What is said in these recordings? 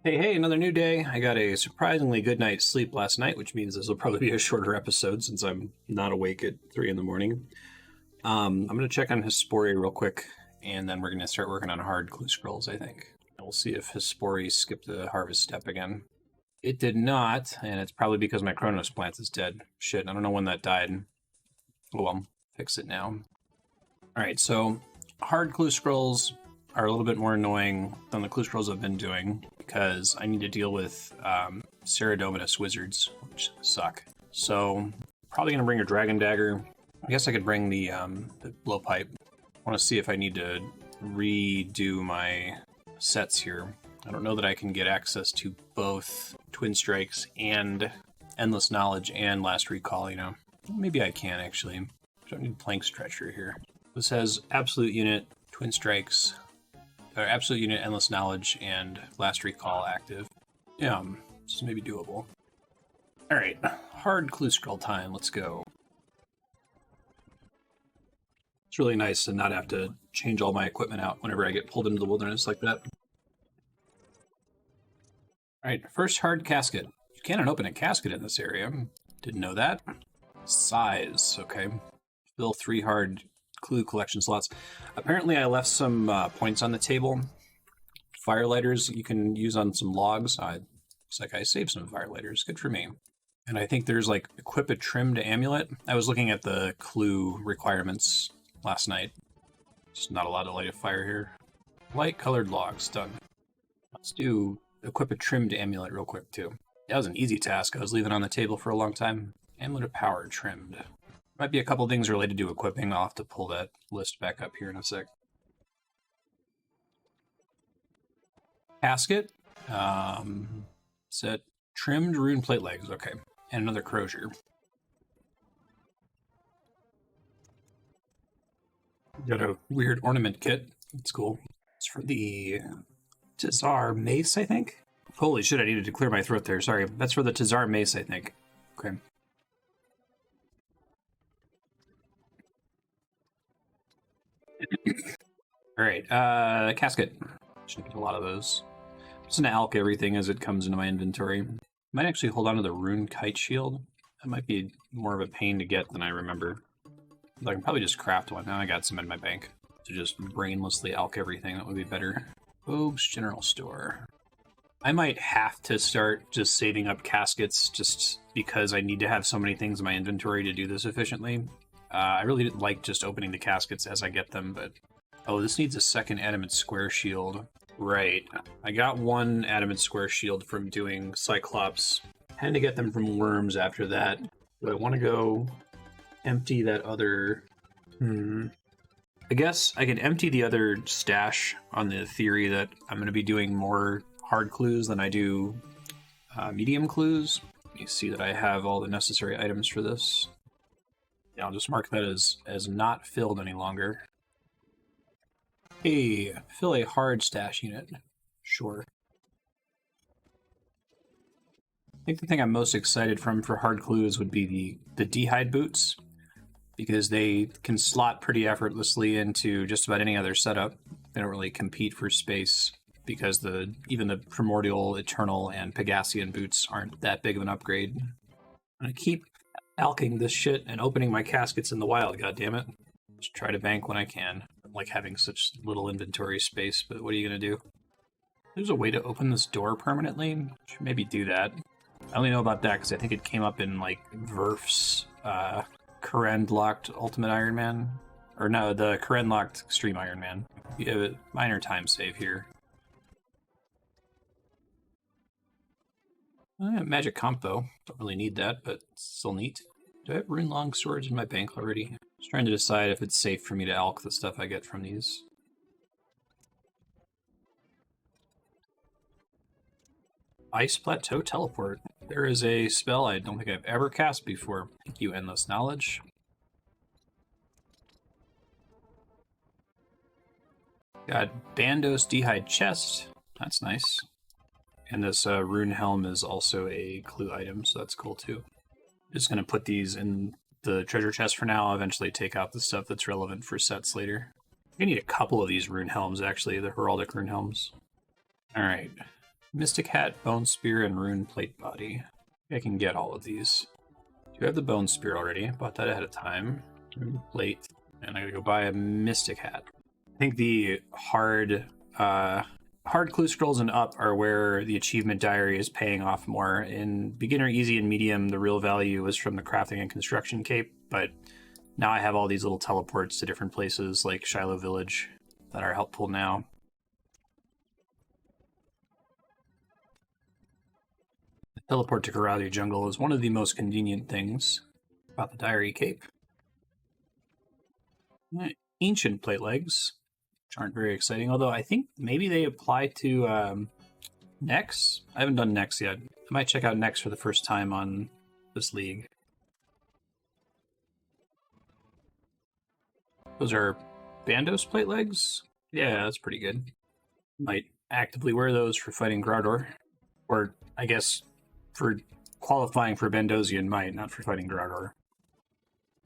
Hey, another new day. I got a surprisingly good night's sleep last night, which means this will probably be a shorter episode since I'm not awake at 3 in the morning. I'm going to check on Hespori real quick, and then we're going to start working on hard clue scrolls, I think. We'll see if Hespori skipped the harvest step again. It did not, and it's probably because my Chronos plant is dead. Shit, I don't know when that died. Oh well, fix it now. Alright, so hard clue scrolls are a little bit more annoying than the clue scrolls I've been doing because I need to deal with Ceradominus wizards, which suck. So, probably going to bring a Dragon Dagger. I guess I could bring the Blowpipe. I want to see if I need to redo my sets here. I don't know that I can get access to both Twin Strikes and Endless Knowledge and Last Recall, you know. Maybe I can, actually. I don't need Plank Stretcher here. This has Absolute Unit, Twin Strikes, or Absolute Unit, Endless Knowledge, and Last Recall active. Yeah, this is maybe doable. Alright, hard clue scroll time, let's go. It's really nice to not have to change all my equipment out whenever I get pulled into the wilderness like that. Alright, first hard casket. You cannot open a casket in this area. Didn't know that. Size, okay. Fill 3 hard clue collection slots. Apparently I left some points on the table. Firelighters you can use on some logs. Looks like I saved some firelighters. Good for me. And I think there's like equip a trimmed amulet. I was looking at the clue requirements last night. Just not allowed to light a fire here. Light colored logs, done. Let's do equip a trimmed amulet real quick too. That was an easy task I was leaving on the table for a long time. Amulet of power trimmed. Might be a couple things related to equipping. I'll have to pull that list back up here in a sec. Casket. Set trimmed rune plate legs. Okay. And another crozier. Got a weird ornament kit. It's cool. It's for the Tazar mace, I think. Holy shit, I needed to clear my throat there. Sorry. That's for the Tazar mace, I think. Okay. Alright, casket. Should get a lot of those. I'm just gonna alch everything as it comes into my inventory. Might actually hold on to the rune kite shield. That might be more of a pain to get than I remember. I can probably just craft one. Now I got some in my bank. To just brainlessly alch everything, that would be better. Oops, general store. I might have to start just saving up caskets just because I need to have so many things in my inventory to do this efficiently. I really didn't like just opening the caskets as I get them, but... Oh, this needs a second adamant square shield. Right. I got one adamant square shield from doing Cyclops. Had to get them from worms after that. But I want to go empty that other... I guess I can empty the other stash on the theory that I'm going to be doing more hard clues than I do medium clues. You see that I have all the necessary items for this. Yeah, I'll just mark that as not filled any longer. Hey, fill a hard stash unit. Sure. I think the thing I'm most excited for hard clues would be the D'hide boots, because they can slot pretty effortlessly into just about any other setup. They don't really compete for space, because even the Primordial, Eternal, and Pegasian boots aren't that big of an upgrade. I'm gonna keep alching this shit and opening my caskets in the wild, goddammit. Just try to bank when I can. I like having such little inventory space, but what are you gonna do? There's a way to open this door permanently? Should maybe do that. I only know about that because I think it came up in, like, Verf's Karen-locked Ultimate Iron Man. Or no, the Karen-locked Extreme Iron Man. You have a minor time save here. Magic comp, though. Don't really need that, but still neat. Do I have rune long swords in my bank already? Just trying to decide if it's safe for me to alch the stuff I get from these. Ice Plateau Teleport. There is a spell I don't think I've ever cast before. Thank you, Endless Knowledge. Got Bandos D'hide Chest. That's nice. And this rune helm is also a clue item, so that's cool too. Just going to put these in the treasure chest for now. I'll eventually take out the stuff that's relevant for sets later. I need a couple of these rune helms, actually, the heraldic rune helms. Alright. Mystic Hat, Bone Spear, and Rune Plate Body. I can get all of these. Do have the Bone Spear already. Bought that ahead of time. Rune Plate. And I gotta go buy a Mystic Hat. I think the hard clue scrolls and up are where the achievement diary is paying off more. In beginner, easy, and medium, the real value was from the crafting and construction cape, but now I have all these little teleports to different places like Shiloh Village that are helpful now. The teleport to Karadu Jungle is one of the most convenient things about the diary cape. Ancient plate legs, which aren't very exciting, although I think maybe they apply to Nex. I haven't done Nex yet. I might check out Nex for the first time on this league. Those are Bandos plate legs? Yeah, that's pretty good. Might actively wear those for fighting Grardor. Or, I guess, for qualifying for Bandosian might, not for fighting Grardor.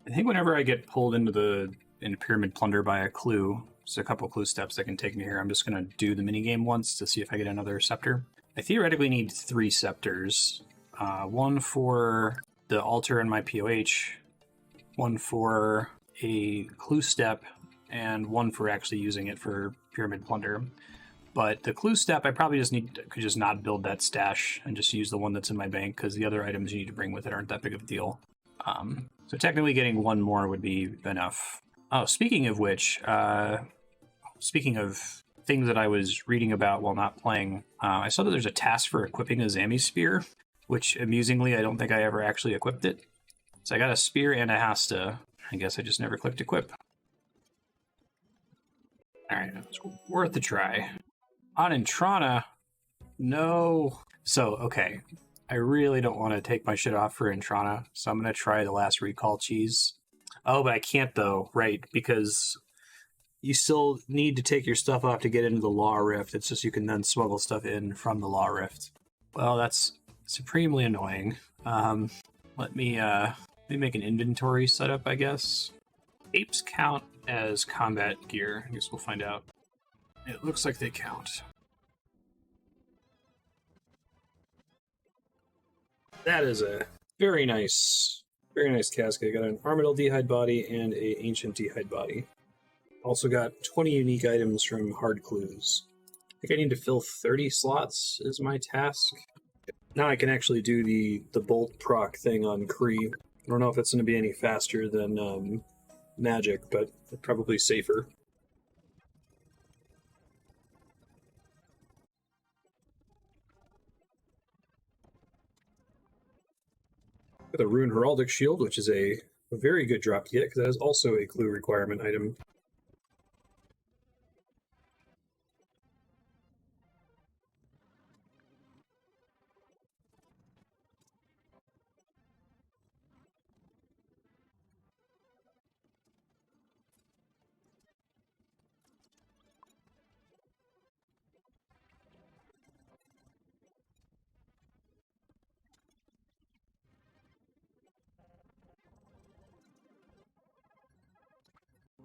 I think whenever I get pulled into Pyramid Plunder by a clue, there's a couple clue steps that can take me here. I'm just going to do the minigame once to see if I get another scepter. I theoretically need 3 scepters. One for the altar and my POH, one for a clue step, and one for actually using it for Pyramid Plunder. But the clue step, I probably could just not build that stash and just use the one that's in my bank, because the other items you need to bring with it aren't that big of a deal. So technically getting one more would be enough. Oh, speaking of which, speaking of things that I was reading about while not playing, I saw that there's a task for equipping a Zami Spear, which amusingly, I don't think I ever actually equipped it. So I got a spear and a Hasta. I guess I just never clicked equip. Alright, it's worth a try. On Intrana, no. So, okay, I really don't want to take my shit off for Intrana, so I'm going to try the last recall cheese. Oh, but I can't though, right, because you still need to take your stuff off to get into the Law Rift. It's just you can then smuggle stuff in from the Law Rift. Well, that's supremely annoying. Let me make an inventory setup, I guess. Apes count as combat gear. I guess we'll find out. It looks like they count. That is a very nice casket. Got an Armadillo D'hide body and a Ancient D'hide body. Also got 20 unique items from Hard Clues. I think I need to fill 30 slots is my task. Now I can actually do the bolt proc thing on Kree. I don't know if it's going to be any faster than magic, but probably safer. The Rune Heraldic Shield, which is a very good drop to get, because that is also a clue requirement item.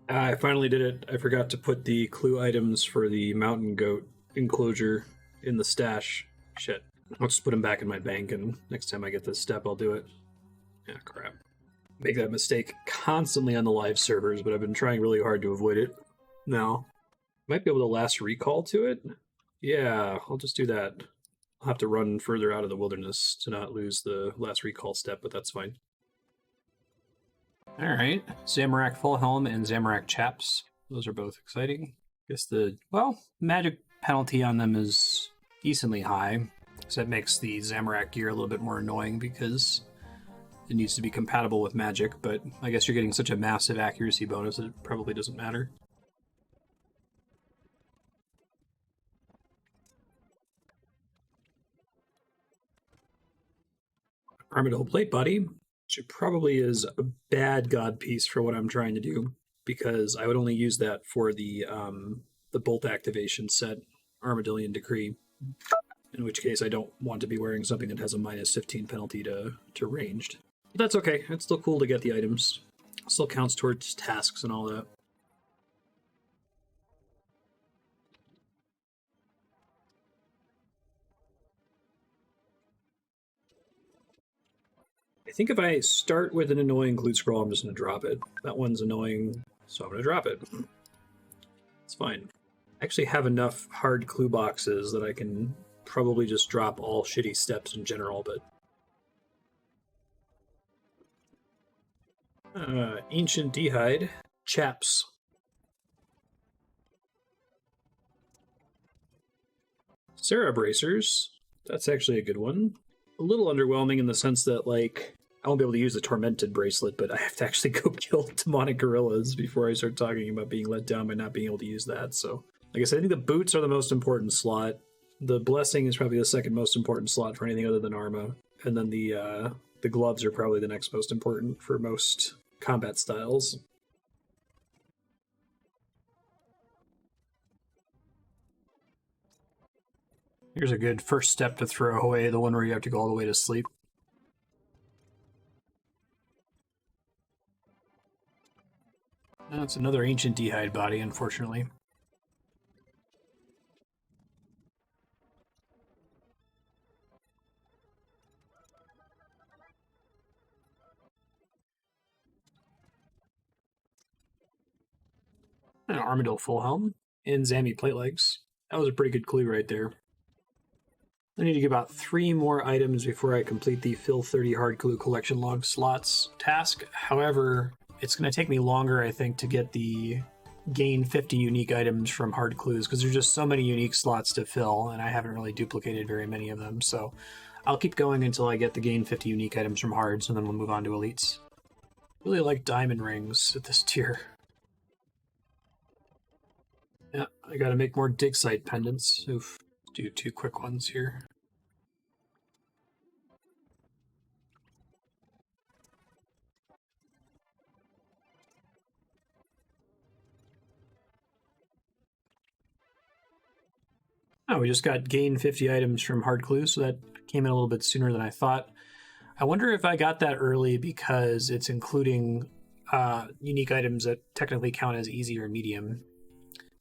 I finally did it. I forgot to put the clue items for the mountain goat enclosure in the stash. Shit. I'll just put them back in my bank, and next time I get this step, I'll do it. Yeah, crap. Make that mistake constantly on the live servers, but I've been trying really hard to avoid it. No. Might be able to last recall to it? Yeah, I'll just do that. I'll have to run further out of the wilderness to not lose the last recall step, but that's fine. Alright, Zamorak Full Helm and Zamorak Chaps. Those are both exciting. I guess the, magic penalty on them is decently high, so that makes the Zamorak gear a little bit more annoying because it needs to be compatible with magic, but I guess you're getting such a massive accuracy bonus that it probably doesn't matter. Armadillo Plate Body, which probably is a bad god piece for what I'm trying to do, because I would only use that for the bolt activation set, Armadillion Decree, in which case I don't want to be wearing something that has a minus 15 penalty to ranged. But that's okay, it's still cool to get the items. Still counts towards tasks and all that. I think if I start with an annoying clue scroll, I'm just going to drop it. That one's annoying, so I'm going to drop it. It's fine. I actually have enough hard clue boxes that I can probably just drop all shitty steps in general, but... Ancient D'hide. Chaps. Sarah Bracers. That's actually a good one. A little underwhelming in the sense that, like, I won't be able to use the Tormented bracelet, but I have to actually go kill demonic gorillas before I start talking about being let down by not being able to use that. So, like I said, I think the boots are the most important slot. The Blessing is probably the second most important slot for anything other than Arma. And then the gloves are probably the next most important for most combat styles. Here's a good first step to throw away, the one where you have to go all the way to sleep. That's another Ancient D'hide body, unfortunately. An Armadillo full helm and Zammy plate legs. That was a pretty good clue right there. I need to get about 3 more items before I complete the Fill 30 hard clue collection log slots task. However, it's going to take me longer, I think, to get the gain 50 unique items from hard clues because there's just so many unique slots to fill, and I haven't really duplicated very many of them. So I'll keep going until I get the gain 50 unique items from hards, and then we'll move on to elites. Really like diamond rings at this tier. Yeah, I gotta make more dig site pendants. Oof. Do 2 quick ones here. Oh, we just got gain 50 items from hard clues, so that came in a little bit sooner than I thought. I wonder if I got that early because it's including unique items that technically count as easy or medium.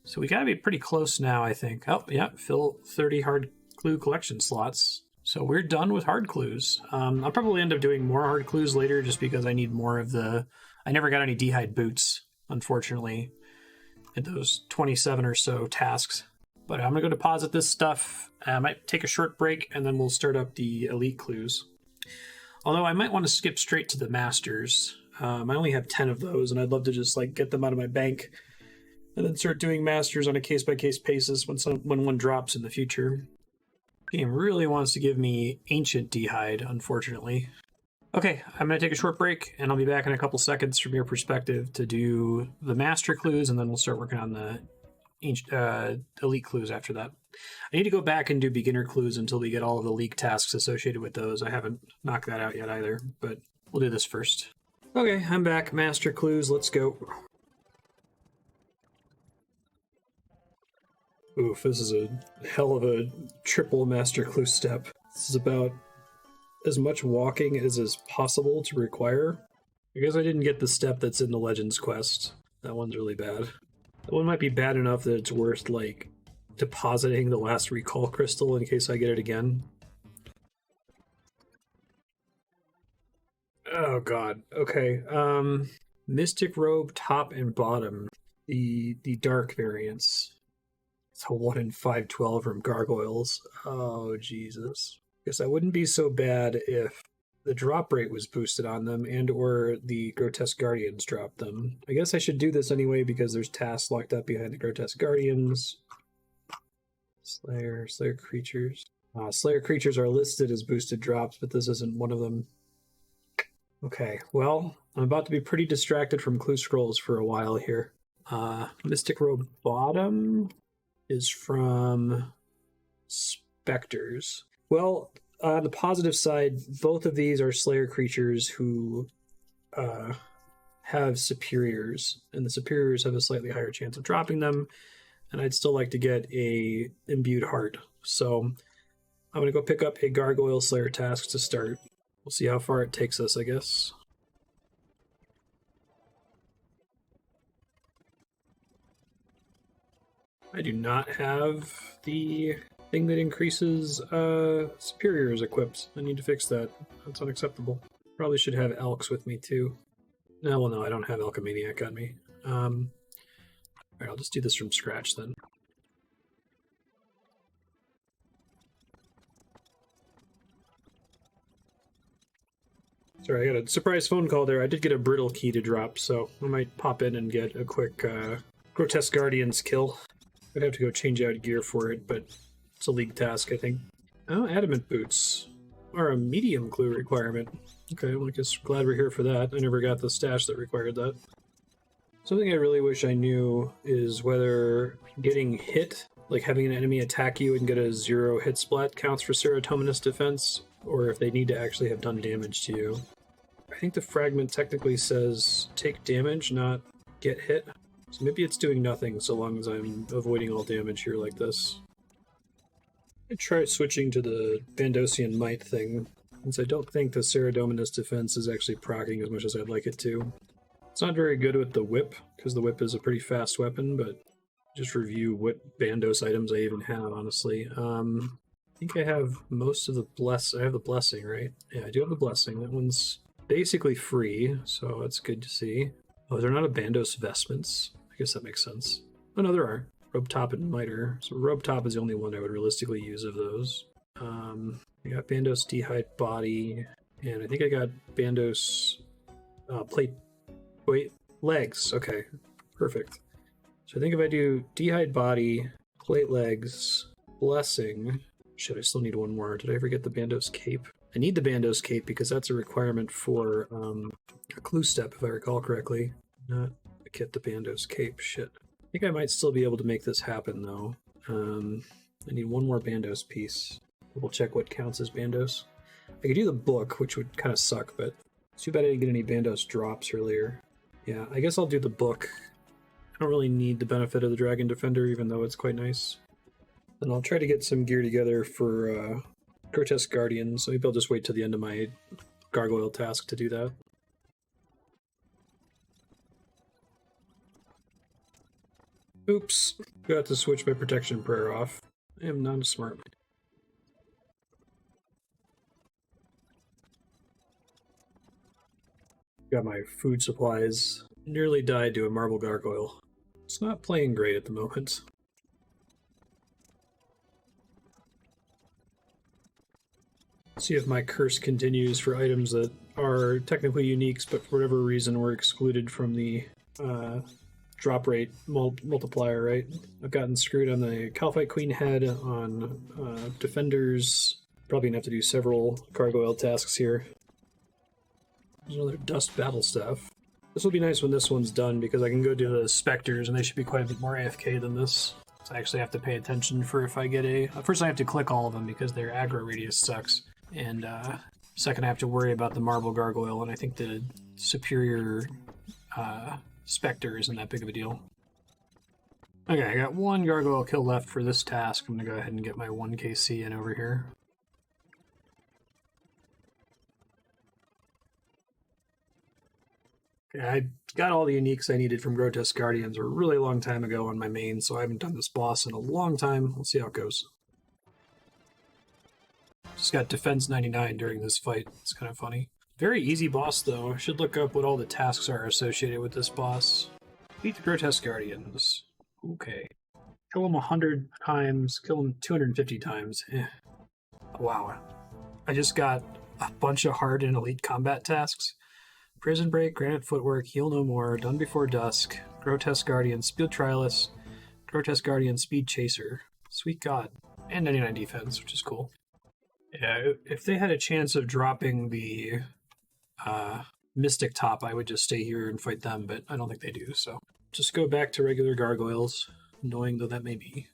So we gotta be pretty close now, I think. Oh, yeah, fill 30 hard clue collection slots. So we're done with hard clues. I'll probably end up doing more hard clues later just because I need more of the... I never got any D'hide boots, unfortunately, at those 27 or so tasks. But I'm gonna go deposit this stuff. I might take a short break and then we'll start up the elite clues. Although I might want to skip straight to the masters. I only have 10 of those and I'd love to just like get them out of my bank and then start doing masters on a case-by-case basis when one drops in the future. Game really wants to give me Ancient D'hide, unfortunately. Okay, I'm going to take a short break, and I'll be back in a couple seconds from your perspective to do the master clues, and then we'll start working on the elite clues after that. I need to go back and do beginner clues until we get all of the leak tasks associated with those. I haven't knocked that out yet either, but we'll do this first. Okay, I'm back. Master clues, let's go. Oof, this is a hell of a triple master clue step. This is about as much walking as is possible to require. I guess I didn't get the step that's in the Legends quest. That one's really bad. That one might be bad enough that it's worth, like, depositing the last recall crystal in case I get it again. Oh god, okay. Mystic Robe top and bottom. The dark variants. It's a 1 in 512 from Gargoyles. Oh, Jesus. Guess that wouldn't be so bad if the drop rate was boosted on them and or the Grotesque Guardians dropped them. I guess I should do this anyway because there's tasks locked up behind the Grotesque Guardians. Slayer creatures. Slayer creatures are listed as boosted drops, but this isn't one of them. Okay, well, I'm about to be pretty distracted from clue scrolls for a while here. Mystic Robe bottom is from Spectres. Well, on the positive side, both of these are Slayer creatures who have superiors, and the superiors have a slightly higher chance of dropping them, and I'd still like to get a imbued heart. So I'm going to go pick up a Gargoyle Slayer task to start. We'll see how far it takes us, I guess. I do not have the thing that increases superiors equipped. I need to fix that. That's unacceptable. Probably should have Elks with me too. No, well, no, I don't have Alchemaniac on me. Alright, I'll just do this from scratch then. Sorry, I got a surprise phone call there. I did get a brittle key to drop, so I might pop in and get a quick Grotesque Guardians kill. I'd have to go change out gear for it, but it's a league task, I think. Oh, Adamant Boots are a medium clue requirement. Okay, well, I guess glad we're here for that. I never got the stash that required that. Something I really wish I knew is whether getting hit, like having an enemy attack you and get a 0 hit splat, counts for Serotoninous defense, or if they need to actually have done damage to you. I think the fragment technically says take damage, not get hit. So maybe it's doing nothing so long as I'm avoiding all damage here like this. I tried switching to the Bandosian Might thing, since I don't think the Serotoninous defense is actually proccing as much as I'd like it to. It's not very good with the whip, because the whip is a pretty fast weapon, but just review what Bandos items I even have, honestly. I think I have most of the I have the Blessing, right? Yeah, I do have the Blessing. That one's basically free, so that's good to see. Oh, they're not a Bandos Vestments. I guess that makes sense. Oh, no, there are. Robe Top and Miter. So Robe Top is the only one I would realistically use of those. I got Bandos D'hide Body, and I think I got Bandos Plate... Wait, Legs. Okay, perfect. So I think if I do D'hide Body, Plate Legs, Blessing... Shit, I still need one more. Did I ever get the Bandos Cape? I need the Bandos Cape because that's a requirement for a clue step, if I recall correctly. Not a kit the Bandos Cape. Shit. I think I might still be able to make this happen, though. I need one more Bandos piece. We'll check what counts as Bandos. I could do the book, which would kind of suck, but it's too bad I didn't get any Bandos drops earlier. Yeah, I guess I'll do the book. I don't really need the benefit of the Dragon Defender, even though it's quite nice. And I'll try to get some gear together for Grotesque Guardians. Maybe I'll just wait till the end of my gargoyle task to do that. Oops. Got to switch my protection prayer off. I am not smart. Got my food supplies. Nearly died to a marble gargoyle. It's not playing great at the moment. See if my curse continues for items that are technically uniques, but for whatever reason were excluded from the drop rate multiplier, right? I've gotten screwed on the Calphite Queen head, on Defenders. Probably gonna have to do several gargoyle tasks here. There's another Dust Battle Staff. This will be nice when this one's done, because I can go do the Spectres, and they should be quite a bit more AFK than this. So I actually have to pay attention for if I get a... First I have to click all of them, because their aggro radius sucks. And second, I have to worry about the Marble Gargoyle, and I think the superior Spectre isn't that big of a deal. Okay, I got one Gargoyle kill left for this task. I'm going to go ahead and get my 1kc in over here. Okay, I got all the uniques I needed from Grotesque Guardians a really long time ago on my main, so I haven't done this boss in a long time. We'll see how it goes. Just got defense 99 during this fight. It's kind of funny. Very easy boss, though. I should look up what all the tasks are associated with this boss. Beat the Grotesque Guardians. Okay. Kill him 100 times. Kill him 250 times. Wow. I just got a bunch of hard and elite combat tasks. Prison Break, Granite Footwork, Heal No More, Done Before Dusk, Grotesque Guardian, Speed Trialist, Grotesque Guardian, Speed Chaser. Sweet God. And 99 defense, which is cool. Yeah, if they had a chance of dropping the Mystic Top, I would just stay here and fight them, but I don't think they do, so. Just go back to regular gargoyles, annoying though that may be.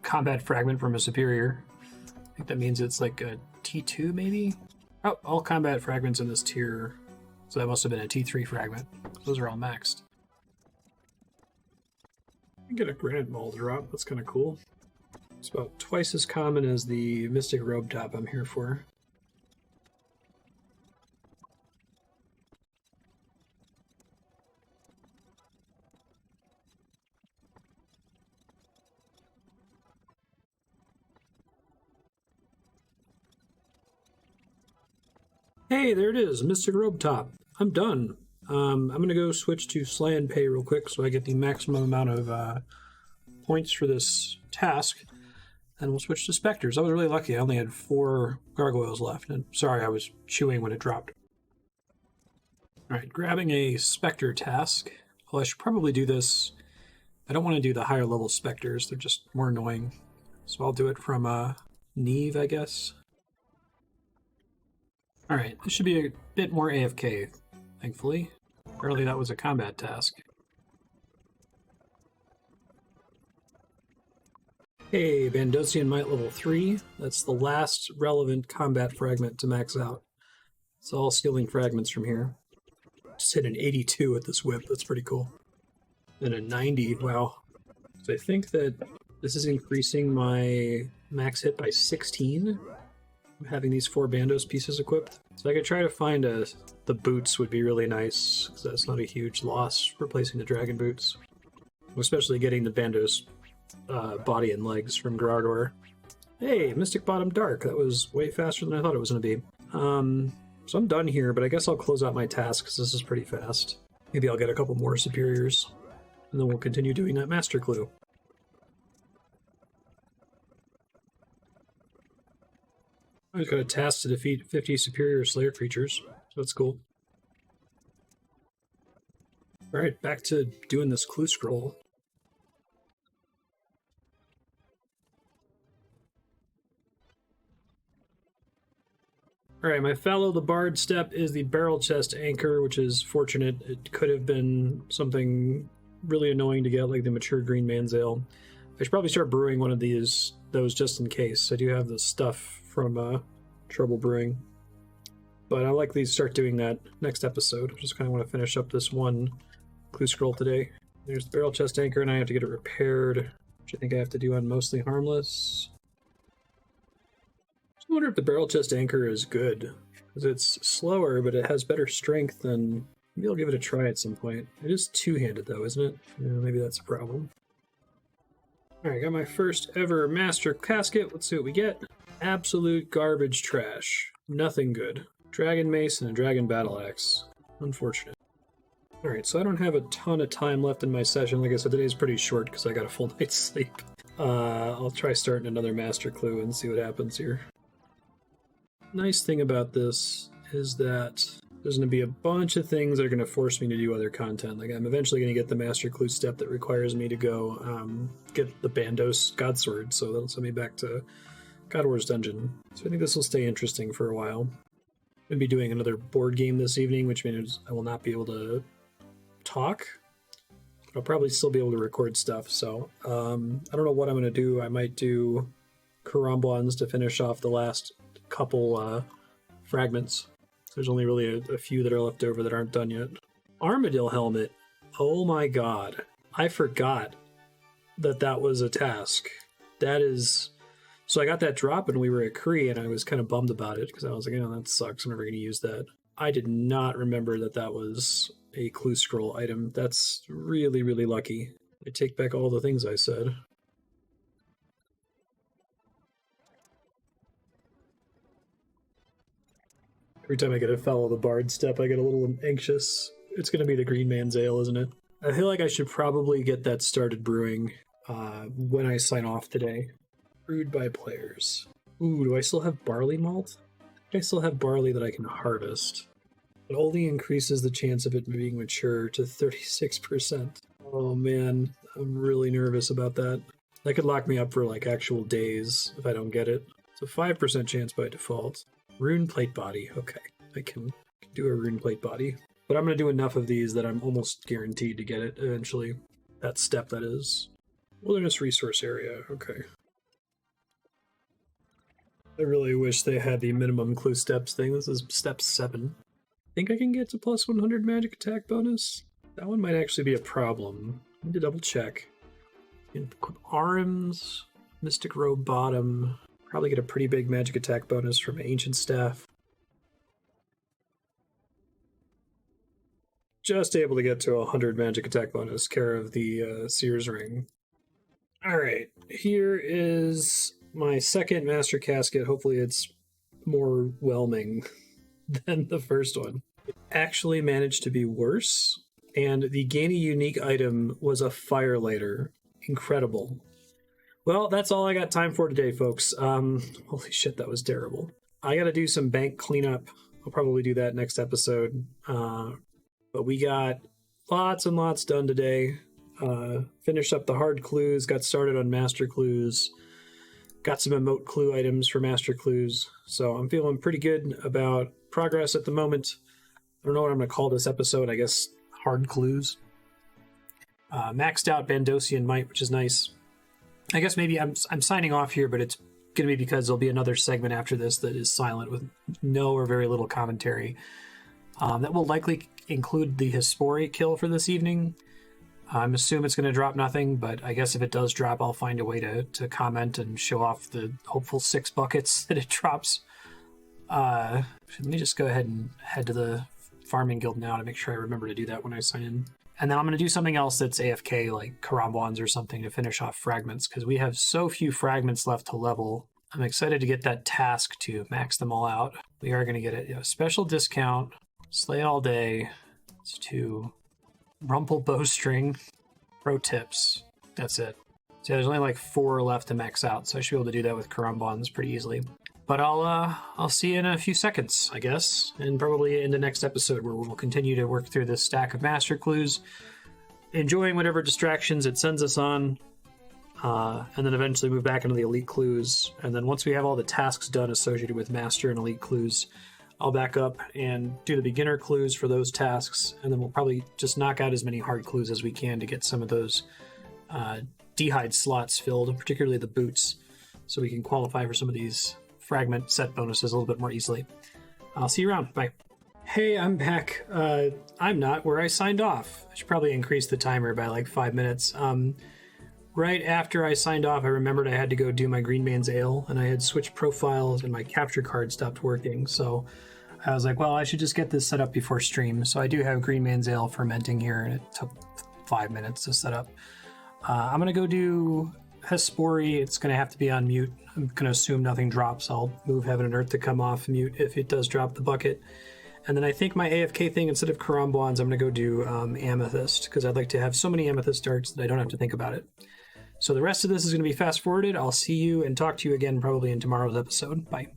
Combat Fragment from a Superior. I think that means it's like a T2, maybe? Oh, all combat fragments in this tier. So that must have been a T3 fragment. Those are all maxed. I get a Granite Maul drop. That's kind of cool. It's about twice as common as the Mystic Robe Top I'm here for. Hey, there it is, Mystic Robe Top. I'm done. I'm gonna go switch to Slay and Pay real quick so I get the maximum amount of points for this task, and we'll switch to Spectres. I was really lucky. I only had 4 gargoyles left, and sorry I was chewing when it dropped. Alright, grabbing a Spectre task. Well, I should probably do this. I don't want to do the higher level Spectres, they're just more annoying. So I'll do it from Neve, I guess. Alright, this should be a bit more AFK, thankfully. Apparently that was a combat task. Hey, Bandosian Might level 3. That's the last relevant combat fragment to max out. It's all skilling fragments from here. Just hit an 82 with this whip, that's pretty cool. And a 90, wow. So I think that this is increasing my max hit by 16. Having these 4 Bandos pieces equipped. So I could try to find the boots would be really nice, because that's not a huge loss replacing the dragon boots. Especially getting the Bandos body and legs from Gardor. Hey, Mystic Bottom Dark. That was way faster than I thought it was going to be. So I'm done here, but I guess I'll close out my task because this is pretty fast. Maybe I'll get a couple more superiors, and then we'll continue doing that master clue. I just got a task to defeat 50 superior Slayer creatures, so that's cool. Alright, back to doing this clue scroll. Alright, my Fallow the Bard step is the barrel chest anchor, which is fortunate. It could have been something really annoying to get, like the mature green man's ale. I should probably start brewing one of those just in case. I do have the stuff from Trouble Brewing. But I'll likely start doing that next episode. I just kind of want to finish up this one clue scroll today. There's the barrel chest anchor, and I have to get it repaired, which I think I have to do on Mostly Harmless. I wonder if the barrel chest anchor is good, because it's slower, but it has better strength than... Maybe I'll give it a try at some point. It is two-handed, though, isn't it? Yeah, maybe that's a problem. Alright, got my first ever Master Casket. Let's see what we get. Absolute garbage trash. Nothing good. Dragon Mace and a Dragon Battle Axe. Unfortunate. Alright, so I don't have a ton of time left in my session. Like I said, today's pretty short because I got a full night's sleep. I'll try starting another Master Clue and see what happens here. Nice thing about this is that there's going to be a bunch of things that are going to force me to do other content. Like, I'm eventually going to get the Master Clue step that requires me to go get the Bandos God Sword, so that'll send me back to God War's Dungeon. So I think this will stay interesting for a while. I'm going to be doing another board game this evening, which means I will not be able to talk. But I'll probably still be able to record stuff, so I don't know what I'm going to do. I might do Karambwans to finish off the last couple fragments. There's only really a few that are left over that aren't done yet. Armadillo helmet. Oh my god. I forgot that was a task. That is... So I got that drop when we were at Kree, and I was kind of bummed about it, because I was like, oh, that sucks. I'm never going to use that. I did not remember that was a clue scroll item. That's really, really lucky. I take back all the things I said. Every time I get a Follow the Bard step, I get a little anxious. It's going to be the Green Man's Ale, isn't it? I feel like I should probably get that started brewing when I sign off today. Brewed by players. Ooh, do I still have barley malt? I still have barley that I can harvest. It only increases the chance of it being mature to 36%. Oh man, I'm really nervous about that. That could lock me up for like actual days if I don't get it. It's a 5% chance by default. Rune plate body. Okay, I can do a rune plate body. But I'm going to do enough of these that I'm almost guaranteed to get it eventually. That step, that is. Wilderness resource area. Okay. I really wish they had the minimum clue steps thing. This is step 7. I think I can get to plus 100 magic attack bonus. That one might actually be a problem. I need to double check. Equip arms, Mystic Robe bottom. Probably get a pretty big magic attack bonus from Ancient Staff. Just able to get to 100 magic attack bonus, care of the Seer's Ring. Alright, here is my second Master Casket. Hopefully it's more whelming than the first one. It actually managed to be worse, and the gain a unique item was a firelighter. Incredible. Well, that's all I got time for today, folks. Holy shit, that was terrible. I gotta do some bank cleanup. I'll probably do that next episode. But we got lots and lots done today. Finished up the hard clues, got started on master clues, got some emote clue items for master clues. So I'm feeling pretty good about progress at the moment. I don't know what I'm going to call this episode. I guess hard clues. Maxed out Bandosian Might, which is nice. I guess maybe I'm signing off here, but it's going to be because there'll be another segment after this that is silent with no or very little commentary. That will likely include the Hespori kill for this evening. I'm assuming it's going to drop nothing, but I guess if it does drop, I'll find a way to comment and show off the hopeful 6 buckets that it drops. Let me just go ahead and head to the farming guild now to make sure I remember to do that when I sign in. And then I'm going to do something else that's AFK, like Karambwans or something, to finish off fragments, because we have so few fragments left to level. I'm excited to get that task to max them all out. We are going to get a special discount, slay all day. It's to Rumple Bowstring, pro tips. That's it. So there's only like 4 left to max out, so I should be able to do that with Karambwans pretty easily. But I'll see you in a few seconds, I guess, and probably in the next episode where we'll continue to work through this stack of master clues, enjoying whatever distractions it sends us on, and then eventually move back into the elite clues. And then once we have all the tasks done associated with master and elite clues, I'll back up and do the beginner clues for those tasks, and then we'll probably just knock out as many hard clues as we can to get some of those dehide slots filled, particularly the boots, so we can qualify for some of these fragment set bonuses a little bit more easily. I'll see you around. Bye. Hey, I'm back. I'm not where I signed off. I should probably increase the timer by like 5 minutes. Right after I signed off, I remembered I had to go do my Green Man's Ale, and I had switched profiles and my capture card stopped working. So I was like, well, I should just get this set up before stream. So I do have Green Man's Ale fermenting here, and it took 5 minutes to set up. I'm going to go do Hespori. It's going to have to be on mute. I'm going to assume nothing drops. I'll move Heaven and Earth to come off mute if it does drop the bucket. And then I think my AFK thing, instead of Karambwans, I'm going to go do Amethyst, because I'd like to have so many Amethyst darts that I don't have to think about it. So the rest of this is going to be fast forwarded. I'll see you and talk to you again probably in tomorrow's episode. Bye.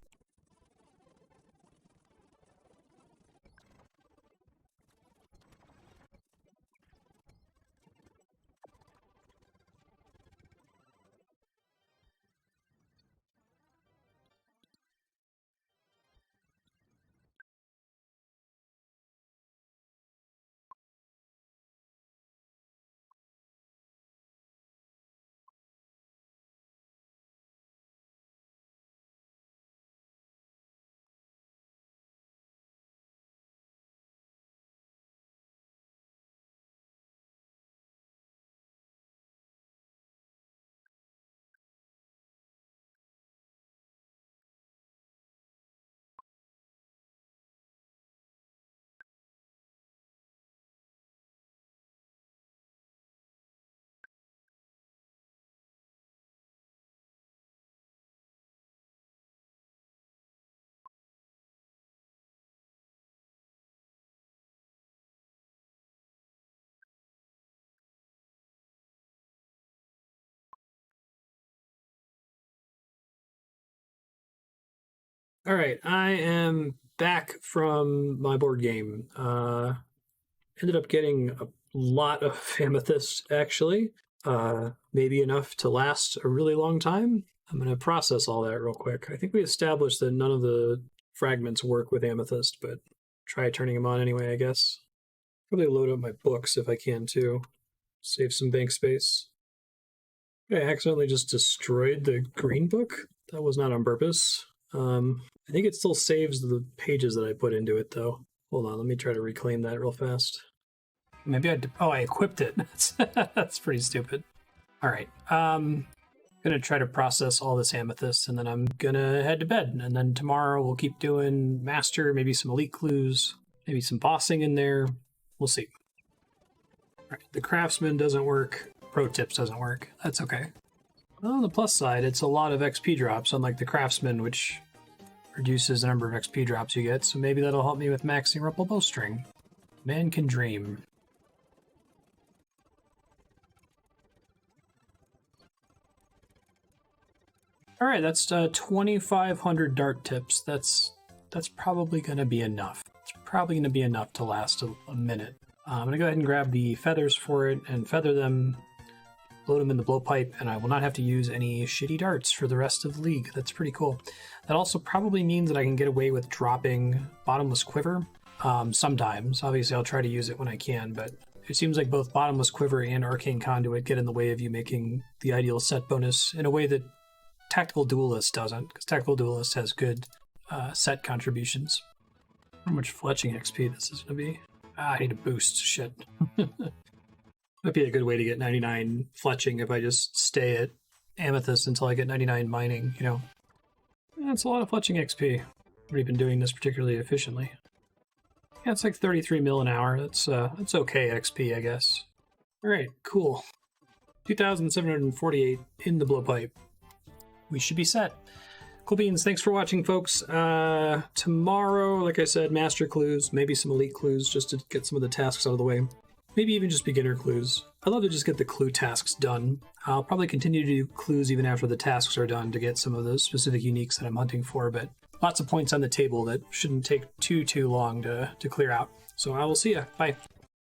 All right, I am back from my board game. Ended up getting a lot of amethyst, actually. Maybe enough to last a really long time. I'm going to process all that real quick. I think we established that none of the fragments work with amethyst, but try turning them on anyway, I guess. Probably load up my books if I can, too. Save some bank space. I accidentally just destroyed the green book. That was not on purpose. I think it still saves the pages that I put into it, though. Hold on, let me try to reclaim that real fast. Maybe I equipped it. That's pretty stupid. All right, gonna try to process all this amethyst, and then I'm gonna head to bed. And then tomorrow we'll keep doing master, maybe some elite clues, maybe some bossing in there. We'll see. All right, the craftsman doesn't work. Pro tips doesn't work. That's okay. Well, on the plus side, it's a lot of XP drops, unlike the craftsman, which reduces the number of XP drops you get, so maybe that'll help me with maxing Rumple Bowstring. Man can dream. All right, that's 2,500 dart tips. That's probably going to be enough. It's probably going to be enough to last a minute. I'm going to go ahead and grab the feathers for it and feather them, load them in the blowpipe, and I will not have to use any shitty darts for the rest of the league. That's pretty cool. That also probably means that I can get away with dropping Bottomless Quiver sometimes. Obviously, I'll try to use it when I can, but it seems like both Bottomless Quiver and Arcane Conduit get in the way of you making the ideal set bonus in a way that Tactical Duelist doesn't, because Tactical Duelist has good set contributions. How much fletching XP this is going to be? I need a boost. Shit. Might be a good way to get 99 fletching if I just stay at Amethyst until I get 99 mining, you know. That's a lot of fletching XP. I've already been doing this particularly efficiently. Yeah, it's like 33 mil an hour. That's okay XP, I guess. All right, cool. 2,748 in the blowpipe. We should be set. Cool beans. Thanks for watching, folks. Tomorrow, like I said, master clues, maybe some elite clues just to get some of the tasks out of the way. Maybe even just beginner clues. I'd love to just get the clue tasks done. I'll probably continue to do clues even after the tasks are done to get some of the specific uniques that I'm hunting for, but lots of points on the table that shouldn't take too long to clear out. So I will see ya. Bye.